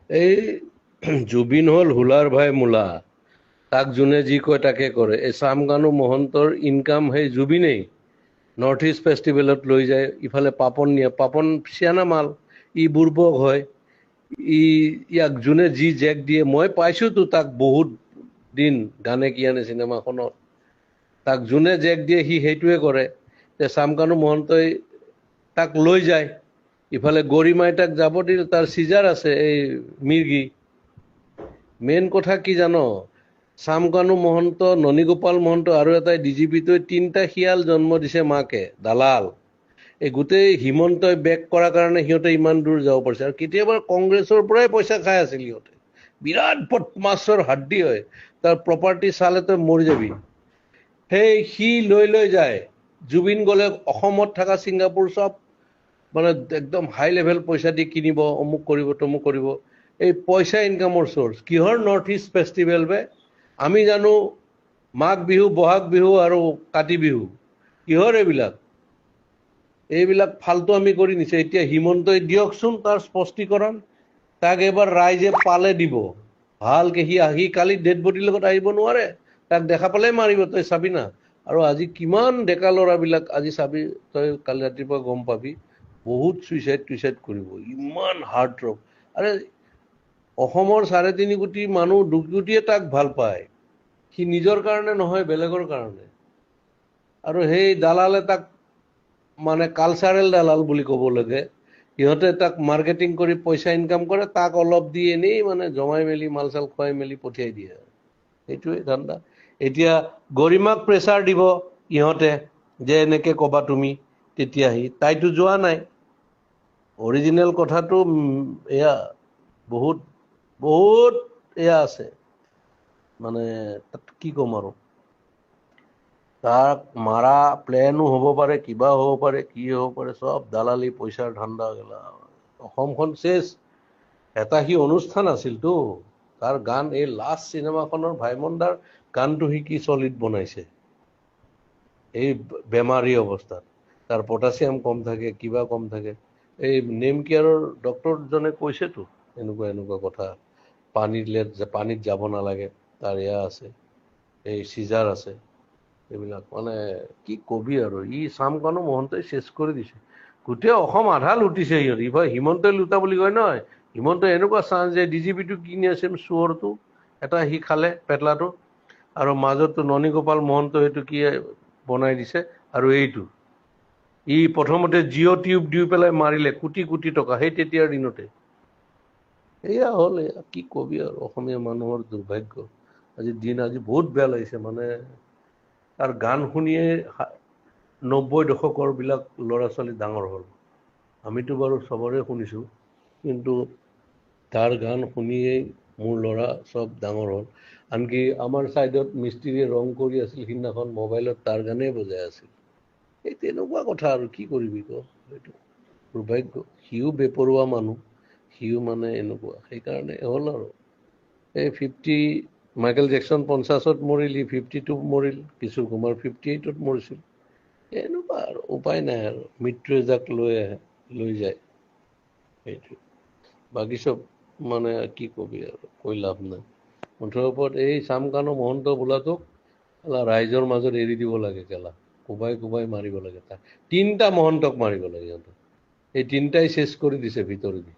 এই জুবিন হল হুলাৰ ভাই মূলা, তাক যোনে যি কয় তাকে কৰে। এই চামকানু মহন্তৰ ইনকাম সেই জুবিনেই। নৰ্থ ইষ্ট ফেষ্টিভেলত লৈ যায়, ইফালে পাপন নিয়ে, পাপন চিয়ানা মাল, ই বুৰ্বক হয়। ই ইয়াক যোনে যি জেক দিয়ে, মই পাইছোতো তাক বহুত দিন গানে কি আনে চিনেমাখনত, তাক যোনে জেক দিয়ে সি সেইটোৱে কৰে। যে চামকানু মহন্তই তাক লৈ যায়, ইফালে গৰিমাই তাক যাব দিল, তাৰ চিজাৰ আছে এই মিৰ্গি। মেইন কথা কি জানো, চামকানু মহন্ত, ননীগোপাল মহন্ত আৰু এটাই ডিজিপিটোৱে তিনিটা শিয়াল জন্ম দিছে মাকে, দালাল। এই গোটেই হিমন্তই বেক কৰাৰ কাৰণে সিহঁতে ইমান দূৰ যাব পাৰিছে। আৰু কেতিয়াবা কংগ্ৰেছৰ পৰাই পইচা খাই আছিল সিহঁতে, বিৰাট বদমাছৰ হাড্ডি হয়, তাৰ প্ৰপাৰ্টি চালে তই মৰি যাবি। সেই সি লৈ লৈ যায়, জুবিন গ'লে অসমত থকা ছিংগাপুৰ চব মানে একদম হাই লেভেল পইচা দি কিনিব, অমুক কৰিব তমুক কৰিব। এই পইচা ইনকামৰ চ'ৰ্চ কিহৰ? নৰ্থ ইষ্ট ফেষ্টিভেল বে। আমি জানো মাঘ বিহু, বহাগ বিহু আৰু কাতি বিহু, কিহৰ এইবিলাক? এইবিলাক ফাল্টু আমি কৰি নিছে। এতিয়া হিমন্তই দিয়কচোন তাৰ স্পষ্টীকৰণ, তাক এবাৰ ৰাইজে পালে দিব ভালকে। সি কালি ডেড বডিৰ লগত আহিব নোৱাৰে, তাক দেখা পালে মাৰিব, তই চাবি না। আৰু আজি কিমান ডেকা ল'ৰাবিলাক, আজি চাবি তই, কালি ৰাতিপুৱা গম পাবি, বহুত চুইচাইড কৰিব, ইমান হাৰ্ট ৰক। আৰে অসমৰ 3.5 কোটি মানুহ, 2 কোটিয়ে তাক ভাল পায়, সি নিজৰ কাৰণে নহয়, বেলেগৰ কাৰণে। আৰু সেই দালালে তাক মানে কালচাৰেল দালাল বুলি ক'ব লাগে। সিহঁতে তাক মাৰ্কেটিং কৰি পইচা ইনকাম কৰে, তাক অলপ দি এনেই মানে জমাই মেলি মাল চাল খুৱাই মেলি পঠিয়াই দিয়ে। সেইটোৱে ধান্দা। এতিয়া গৰিমাক প্ৰেছাৰ দিব ইহঁতে, যে এনেকে ক'বা তুমি, তেতিয়া তাইতো যোৱা নাই। অৰিজিনেল কথাটো এয়া বহুত বহুত এয়া আছে, মানে তাত কি ক'ম আৰু। তাক মাৰা প্লেনো হ'ব পাৰে, কিবা হ'ব পাৰে, কি হ'ব পাৰে, চব দালালি পইচাৰ ধান্দা গেলা। অসমখন চেচ। এটা সি অনুষ্ঠান আছিলতো, তাৰ গান, এই লাষ্ট চিনেমাখনৰ ভাইমন দাৰ গানটো সি কি চলিড বনাইছে এই বেমাৰী অৱস্থাত। তাৰ পটাছিয়াম কম থাকে, কিবা কম থাকে। এই নেম কেয়াৰৰ ডক্টৰজনে কৈছেতো এনেকুৱা এনেকুৱা কথা, পানীত যাব নালাগে, তাৰ এয়া আছে, এই চিজাৰ আছে, এইবিলাক মানে কি কবি আৰু। ই চামকানু মহন্তই চেচ কৰি দিছে গোটেই অসম, আধা লুটিছে সিহঁত। ইফালে হিমন্তই লুটা বুলি কয় নহয়, হিমন্তই এনেকুৱা চান্স যে ডিজিপিটো কিনি আছে চোৰটো এটা, সি খালে পেটলাটো। আৰু মাজতো ননীগোপাল মহন্ত সেইটো কি বনাই দিছে। আৰু এইটো ই প্ৰথমতে জিঅ' টিউব দি পেলাই মাৰিলে, কোটি কোটি টকা, সেই তেতিয়াৰ দিনতে। এয়া হ'ল, এয়া কি কবি আৰু, অসমীয়া মানুহৰ দুৰ্ভাগ্য। আজি বহুত বেয়া লাগিছে মানে। তাৰ গান শুনিয়ে 90 দশকৰ বিলাক ল'ৰা ছোৱালী ডাঙৰ হ'ল। আমিতো বাৰু চবৰে শুনিছোঁ, কিন্তু তাৰ গান শুনিয়েই মোৰ ল'ৰা চব ডাঙৰ হ'ল। আনকি আমাৰ ছাইডত মিস্ত্ৰীয়ে ৰং কৰি আছিল, সিদিনাখন মোবাইলত তাৰ গানেই বজাই আছিল। এই তেনেকুৱা কথা আৰু কি কৰিবি ক, এইটো দুৰ্ভাগ্য। সিও বেপৰুৱা মানুহ, সিও মানে এনেকুৱা, সেইকাৰণে হ'ল আৰু। এই মাইকেল জেকচন 50ত মৰিল, ই 52 মৰিল, কিশোৰ কুমাৰ 58ত মৰিছিল। এনেকুৱা আৰু উপায় নাই আৰু, মৃত্যুৱে যাক লৈ আহে লৈ যায়, সেইটো। বাকী চব মানে কি কবি আৰু, কৈ লাভ নাই। মুঠৰ ওপৰত এই চামকানু মহন্ত বোলাটোক ৰাইজৰ মাজত এৰি দিব লাগে কেলা, কোবাই কোবাই মাৰিব লাগে। তাক 3টা মহন্তক মাৰিব লাগে সিহঁতক, এই 3টাই চেচ কৰি দিছে ভিতৰেদি।